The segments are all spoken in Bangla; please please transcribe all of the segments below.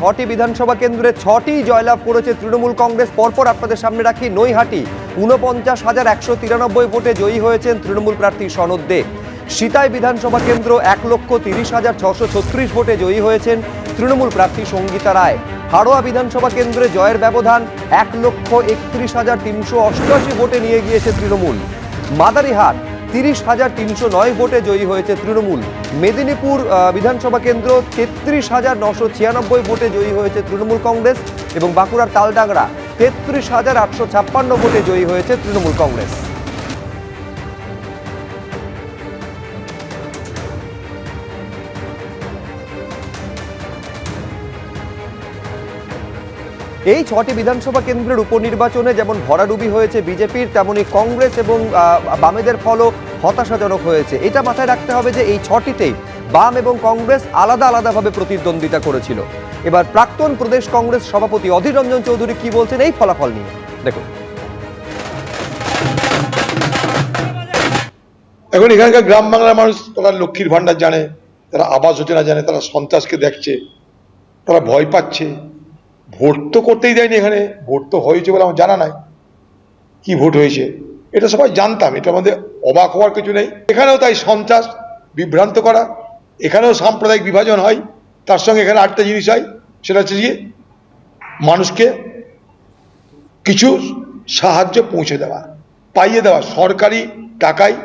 ছটি বিধানসভা কেন্দ্রে 6টি জয়লাভ করেছে তৃণমূল কংগ্রেস। পরপর আপনাদের সামনে রাখি নৈহাটি ৪৯,১৯৩ ভোটে জয়ী হয়েছেন তৃণমূল প্রার্থী সনদ দে। সিতাই বিধানসভা কেন্দ্র ১,৩০,৬৩৬ ভোটে জয়ী হয়েছেন তৃণমূল প্রার্থী সঙ্গীতা রায়। হাড়োয়া বিধানসভা কেন্দ্রে জয়ের ব্যবধান ১,৩১,৩৮৮ ভোটে নিয়ে গিয়েছে তৃণমূল। মাদারিহাট ৩০,৩০৯ ভোটে জয়ী হয়েছে তৃণমূল। মেদিনীপুর বিধানসভা কেন্দ্র ৩৩,৯৯৬ ভোটে জয়ী হয়েছে তৃণমূল কংগ্রেস এবং বাঁকুড়ার তালডাংরা ৩৩,৮৫৬ ভোটে জয়ী হয়েছে তৃণমূল কংগ্রেস। এই 6টি বিধানসভা কেন্দ্রের উপনির্বাচনে যেমন ভরাডুবি হয়েছে বিজেপির, তেমনি কংগ্রেস এবং বামেদের ফলও হতাশাজনক হয়েছে। এটা মাথায় রাখতে হবে যে এই 6টিতেই বাম এবং কংগ্রেস আলাদা আলাদাভাবে প্রতিদ্বন্দ্বিতা করেছিল। এবার প্রাক্তন প্রদেশ কংগ্রেস সভাপতি অধীর রঞ্জন চৌধুরী কি বলছেন এই ফলাফল নিয়ে দেখুন। এখন এখানকার গ্রাম বাংলার মানুষ তারা লক্ষ্মীর ভান্ডার জানে, তারা আবাস যোজনা জানে, তারা সন্ত্রাসকে দেখছে, তারা ভয় পাচ্ছে। ভোট তো করতেই দেয়নি, এখানে ভোট তো হয়েছে বলে আমার জানা নাই কি ভোট হয়েছে, এটা সবাই জানতাম, এটা আমাদের অবাক হওয়ার কিছু নেই। এখানেও তাই সন্ত্রাস, বিভ্রান্ত করা, এখানেও সাম্প্রদায়িক বিভাজন হয়, তার সঙ্গে এখানে আরেকটা জিনিস হয়, সেটা হচ্ছে যে মানুষকে কিছু সাহায্য পৌঁছে দেওয়া, পাইয়ে দেওয়া, সরকারি টাকায়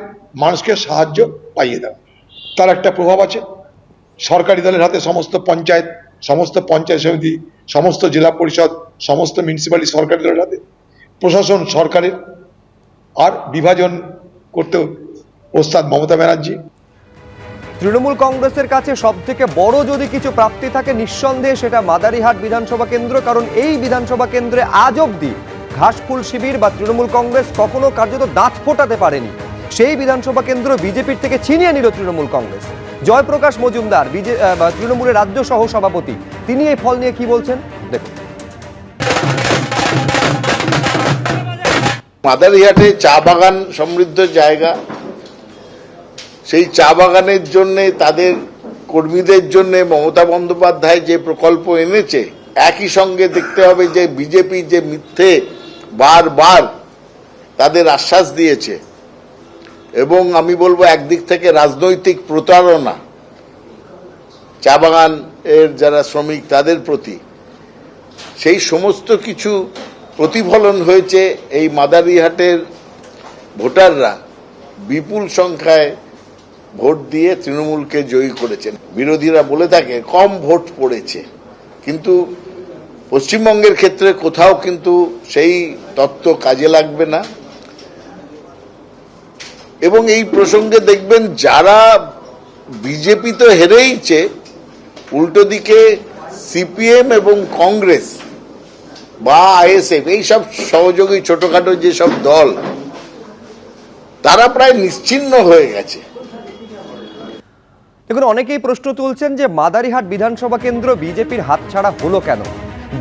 মানুষকে সাহায্য পাইয়ে দেওয়া, তার একটা প্রভাব আছে। সরকারি দলের হাতে সমস্ত পঞ্চায়েত, সমস্ত পঞ্চায়েত সমিতি, সমস্ত জেলা পরিষদ, সমস্ত মিউনিসিপ্যালিটি সরকারি দলের হাতে, প্রশাসন সরকারের, আর বিভাজন করতে ওস্তাদ মমতা ব্যানার্জি। তৃণমূল কংগ্রেসের কাছে সবথেকে বড় যদি কিছু প্রাপ্তি থাকে নিঃসন্দেহে সেটা মাদারিহাট বিধানসভা কেন্দ্র, কারণ এই বিধানসভা কেন্দ্রে আজ অবধি ঘাসফুল শিবির বা তৃণমূল কংগ্রেস কখনো কার্যত দাঁত ফোটাতে পারেনি। সেই বিধানসভা কেন্দ্র বিজেপির থেকে ছিনিয়ে নিল তৃণমূল কংগ্রেস। জয়প্রকাশ মজুমদার তৃণমূলের রাজ্য সহ সভাপতি, তিনি এই ফল নিয়ে কি বলছেন দেখুন। মাদারিহাটে চা বাগান সমৃদ্ধ জায়গা, সেই চা বাগানের জন্য তাদের কর্মীদের জন্য মমতা বন্দ্যোপাধ্যায় যে প্রকল্প এনেছে, একই সঙ্গে দেখতে হবে যে বিজেপি যে মিথ্যে বারবার তাদের আশ্বাস দিয়েছে, এবং আমি বলবো একদিক থেকে রাজনৈতিক প্রতারণা চা বাগান এর যারা শ্রমিক তাদের প্রতি, সেই সমস্ত কিছু প্রতিফলন হয়েছে। এই মাদারিহাটের ভোটাররা বিপুল সংখ্যায় ভোট দিয়ে তৃণমূলকে জয়ী করেছেন। বিরোধীরা বলে থাকে কম ভোট পড়েছে, কিন্তু পশ্চিমবঙ্গের ক্ষেত্রে কোথাও কিন্তু সেই তত্ত্ব কাজে লাগবে না। এবং এই প্রসঙ্গে দেখবেন যারা বিজেপি তো হেরেইছে, উল্টো দিকে সিপিএম এবং কংগ্রেস বা আইএসএফ এইসব সহযোগী ছোটখাটো যেসব দল, তারা প্রায় নিশ্চিহ্ন হয়ে গেছে। দেখুন, অনেকেই প্রশ্ন তুলছেন যে মাদারিহাট বিধানসভা কেন্দ্র বিজেপির হাতছাড়া হলো কেন?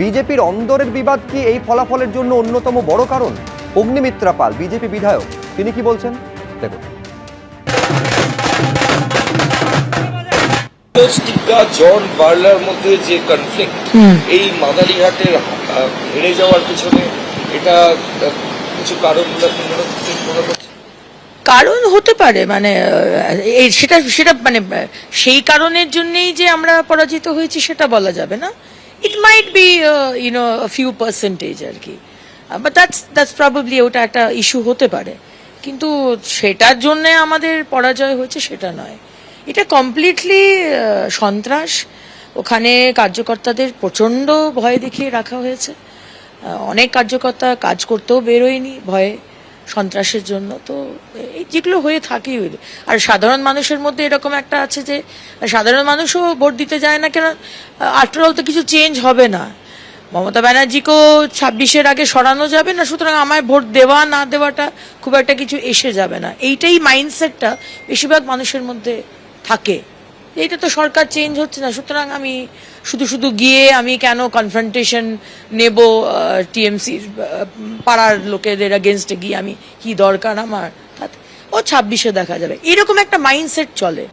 বিজেপির অন্দরের বিবাদ কি এই ফলাফলের জন্য অন্যতম বড় কারণ? অগ্নিমিত্রা পাল বিজেপি বিধায়ক, তিনি কি বলছেন দেখুন। জন বার্লার মধ্যে যে কনফ্লিক্ট, এই মাদারিহাটের হেরে যাওয়ার পিছনে এটা কিছু কারণ কারণ হতে পারে, মানে সেটা সেটা মানে সেই কারণের জন্যই যে আমরা পরাজিত হয়েছি সেটা বলা যাবে না। ইট মাইট বি ফিউ পার্সেন্টেজ আর কি, বাট দ্যাটস প্রবাবলি ওটা একটা ইস্যু হতে পারে, কিন্তু সেটার জন্য আমাদের পরাজয় হয়েছে সেটা নয়। এটা কমপ্লিটলি সন্ত্রাস। ওখানে কার্যকর্তাদের প্রচণ্ড ভয় দেখিয়ে রাখা হয়েছে, অনেক কার্যকর্তা কাজ করতেও বেরোয়নি ভয়ে, সন্ত্রাসের জন্য। তো এই যেগুলো হয়ে থাকেই, আর সাধারণ মানুষের মধ্যে এরকম একটা আছে যে সাধারণ মানুষও ভোট দিতে যায় না, কেন আফটার অল তো কিছু চেঞ্জ হবে না। মমতা ব্যানার্জিকেও 26-এর আগে সরানো যাবে না, সুতরাং আমায় ভোট দেওয়া না দেওয়াটা খুব একটা কিছু এসে যাবে না, এইটাই মাইন্ডসেটটা বেশিরভাগ মানুষের মধ্যে থাকে। এইটা তো সরকার চেঞ্জ হচ্ছে না, সুতরাং আমি শুধু গিয়ে আমি কেন কনফ্রন্টেশন নেব টিএমসির পাড়ার লোকেদের এগেনস্টে গিয়ে, আমি কি দরকার আমার, ও 26-এ দেখা যাবে, এরকম একটা মাইন্ডসেট চলে।